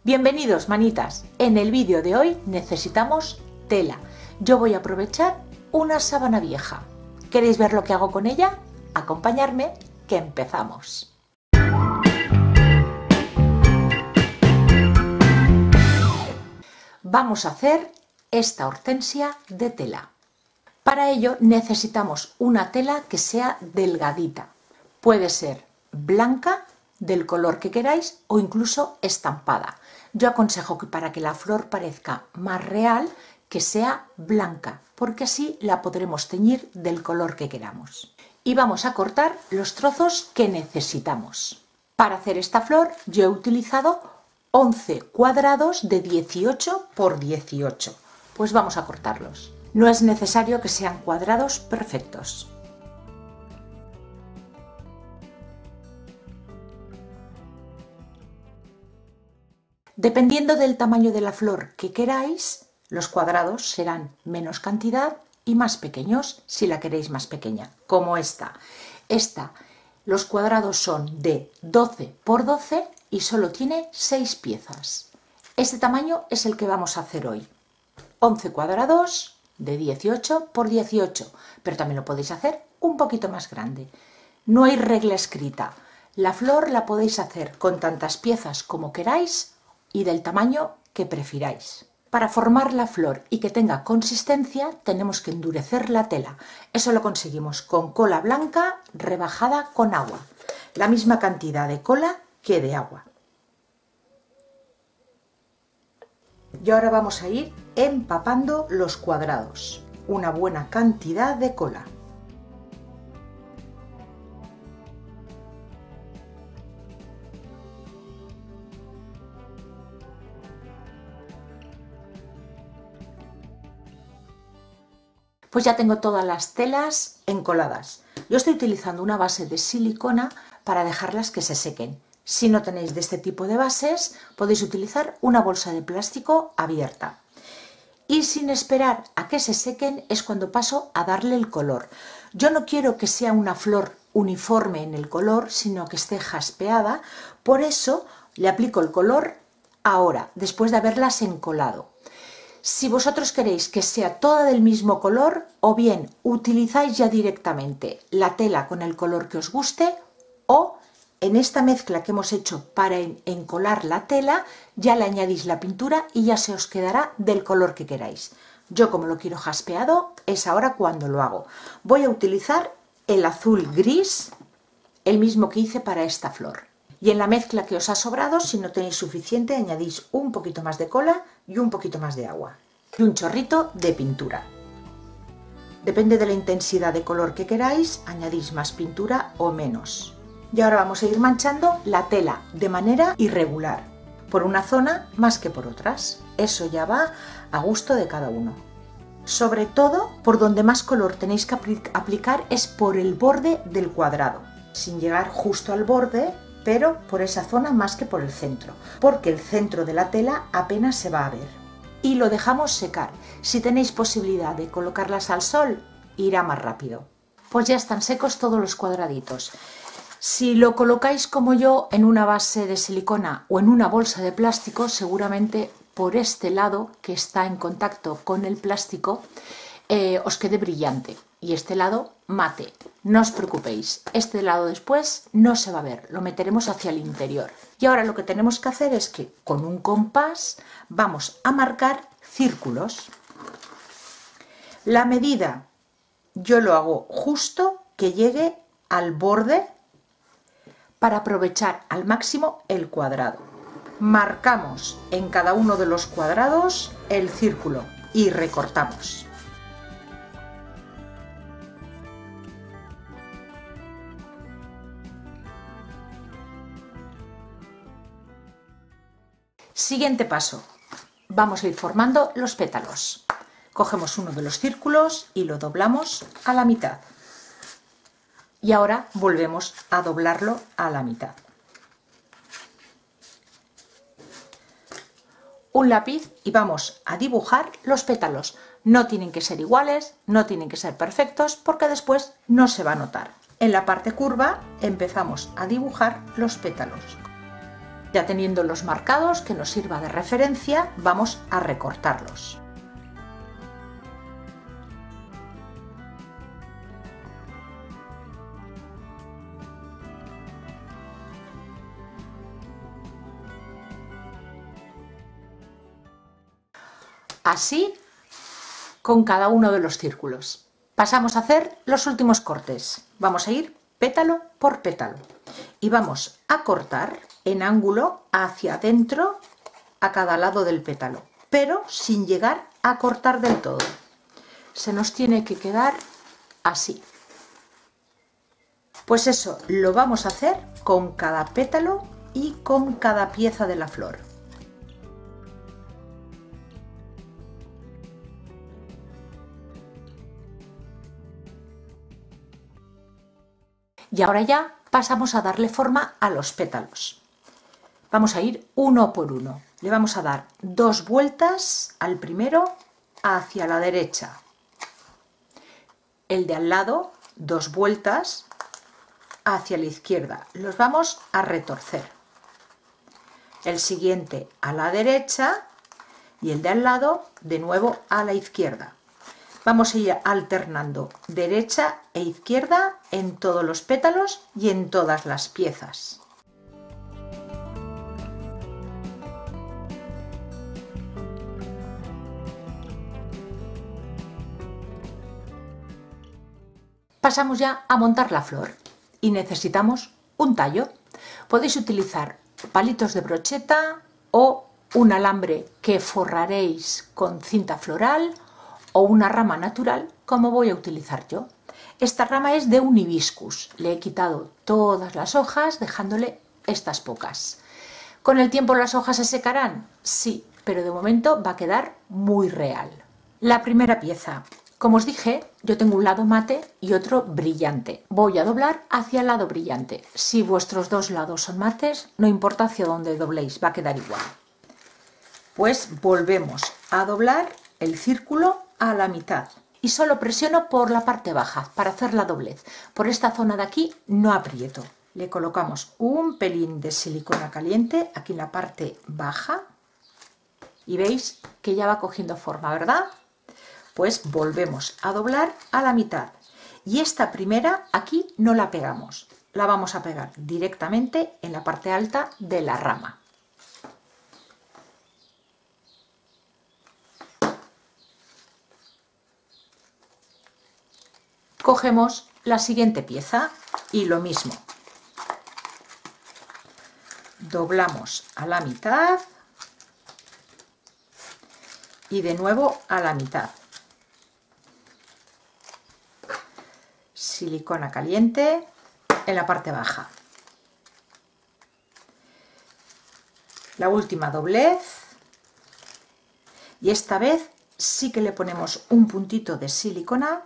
Bienvenidos, manitas. En el vídeo de hoy necesitamos tela. Yo voy a aprovechar una sábana vieja. ¿Queréis ver lo que hago con ella? Acompañarme, que empezamos. Vamos a hacer esta hortensia de tela. Para ello necesitamos una tela que sea delgadita. Puede ser blanca, del color que queráis, o incluso estampada. Yo aconsejo que para que la flor parezca más real, que sea blanca, porque así la podremos teñir del color que queramos. Y vamos a cortar los trozos que necesitamos. Para hacer esta flor yo he utilizado 11 cuadrados de 18 por 18. Pues vamos a cortarlos. No es necesario que sean cuadrados perfectos. Dependiendo del tamaño de la flor que queráis, los cuadrados serán menos cantidad y más pequeños si la queréis más pequeña, como esta. Los cuadrados son de 12 por 12 y solo tiene 6 piezas. Este tamaño es el que vamos a hacer hoy. 11 cuadrados de 18 por 18, pero también lo podéis hacer un poquito más grande. No hay regla escrita. La flor la podéis hacer con tantas piezas como queráis y del tamaño que prefiráis. Para formar la flor y que tenga consistencia tenemos que endurecer la tela. Eso lo conseguimos con cola blanca rebajada con agua. La misma cantidad de cola que de agua. Y ahora vamos a ir empapando los cuadrados. Una buena cantidad de cola. Pues ya tengo todas las telas encoladas. Yo estoy utilizando una base de silicona para dejarlas que se sequen. Si no tenéis de este tipo de bases, podéis utilizar una bolsa de plástico abierta. Y sin esperar a que se sequen es cuando paso a darle el color. Yo no quiero que sea una flor uniforme en el color, sino que esté jaspeada. Por eso le aplico el color ahora, después de haberlas encolado. Si vosotros queréis que sea toda del mismo color, o bien utilizáis ya directamente la tela con el color que os guste, o en esta mezcla que hemos hecho para encolar la tela, ya le añadís la pintura y ya se os quedará del color que queráis. Yo, como lo quiero jaspeado, es ahora cuando lo hago. Voy a utilizar el azul gris, el mismo que hice para esta flor. Y en la mezcla que os ha sobrado, si no tenéis suficiente, añadís un poquito más de cola y un poquito más de agua. Y un chorrito de pintura. Depende de la intensidad de color que queráis, añadís más pintura o menos. Y ahora vamos a ir manchando la tela de manera irregular, por una zona más que por otras. Eso ya va a gusto de cada uno. Sobre todo, por donde más color tenéis que aplicar es por el borde del cuadrado, sin llegar justo al borde, pero por esa zona más que por el centro, porque el centro de la tela apenas se va a ver. Y lo dejamos secar. Si tenéis posibilidad de colocarlas al sol, irá más rápido. Pues ya están secos todos los cuadraditos. Si lo colocáis como yo en una base de silicona o en una bolsa de plástico, seguramente por este lado que está en contacto con el plástico os quede brillante y este lado mate. No os preocupéis, este lado después no se va a ver, lo meteremos hacia el interior. Y ahora lo que tenemos que hacer es que con un compás vamos a marcar círculos. La medida yo lo hago justo que llegue al borde para aprovechar al máximo el cuadrado. Marcamos en cada uno de los cuadrados el círculo y recortamos. Siguiente paso, vamos a ir formando los pétalos. Cogemos uno de los círculos y lo doblamos a la mitad. Y ahora volvemos a doblarlo a la mitad. Un lápiz y vamos a dibujar los pétalos. No tienen que ser iguales, no tienen que ser perfectos, porque después no se va a notar. En la parte curva empezamos a dibujar los pétalos. Ya teniendo los marcados que nos sirva de referencia, vamos a recortarlos. Así con cada uno de los círculos. Pasamos a hacer los últimos cortes. Vamos a ir pétalo por pétalo y vamos a cortar en ángulo hacia adentro a cada lado del pétalo, pero sin llegar a cortar del todo. Se nos tiene que quedar así. Pues eso lo vamos a hacer con cada pétalo y con cada pieza de la flor. Y ahora ya pasamos a darle forma a los pétalos. Vamos a ir uno por uno. Le vamos a dar 2 vueltas al primero hacia la derecha. El de al lado, 2 vueltas hacia la izquierda. Los vamos a retorcer. El siguiente a la derecha y el de al lado de nuevo a la izquierda. Vamos a ir alternando derecha e izquierda en todos los pétalos y en todas las piezas. Pasamos ya a montar la flor y necesitamos un tallo. Podéis utilizar palitos de brocheta o un alambre que forraréis con cinta floral o una rama natural como voy a utilizar yo. Esta rama es de un hibiscus. Le he quitado todas las hojas dejándole estas pocas. ¿Con el tiempo las hojas se secarán? Sí, pero de momento va a quedar muy real. La primera pieza. Como os dije, yo tengo un lado mate y otro brillante. Voy a doblar hacia el lado brillante. Si vuestros dos lados son mates, no importa hacia dónde dobléis, va a quedar igual. Pues volvemos a doblar el círculo a la mitad y solo presiono por la parte baja para hacer la doblez. Por esta zona de aquí no aprieto. Le colocamos un pelín de silicona caliente aquí en la parte baja y veis que ya va cogiendo forma, ¿verdad? Pues volvemos a doblar a la mitad y esta primera aquí no la pegamos, la vamos a pegar directamente en la parte alta de la rama. Cogemos la siguiente pieza y lo mismo. Doblamos a la mitad y de nuevo a la mitad. Silicona caliente en la parte baja. La última doblez y esta vez sí que le ponemos un puntito de silicona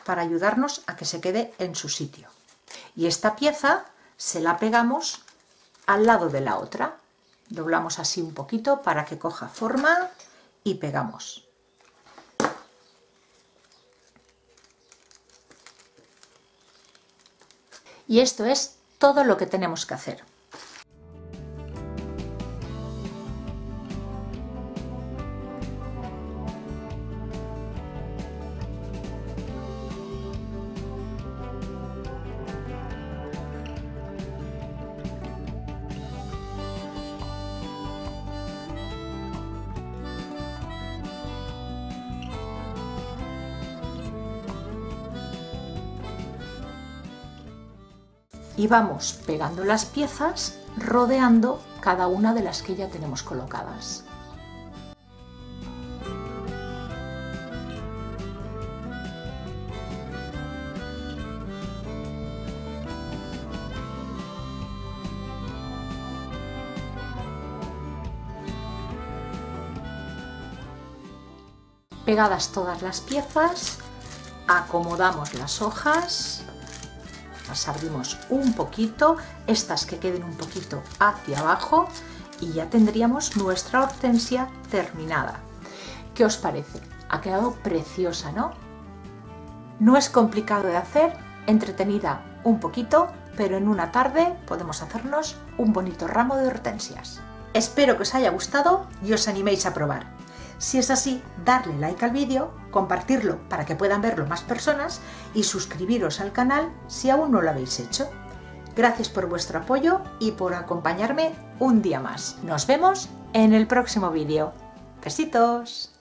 para ayudarnos a que se quede en su sitio. Y esta pieza se la pegamos al lado de la otra. Doblamos así un poquito para que coja forma y pegamos. Y esto es todo lo que tenemos que hacer. Y vamos pegando las piezas rodeando cada una de las que ya tenemos colocadas. Pegadas todas las piezas, acomodamos las hojas. Las abrimos un poquito, estas que queden un poquito hacia abajo y ya tendríamos nuestra hortensia terminada. ¿Qué os parece? Ha quedado preciosa, ¿no? No es complicado de hacer, entretenida un poquito pero en una tarde podemos hacernos un bonito ramo de hortensias. Espero que os haya gustado y os animéis a probar. Si es así, darle like al vídeo, compartirlo para que puedan verlo más personas y suscribiros al canal si aún no lo habéis hecho. Gracias por vuestro apoyo y por acompañarme un día más. Nos vemos en el próximo vídeo. Besitos.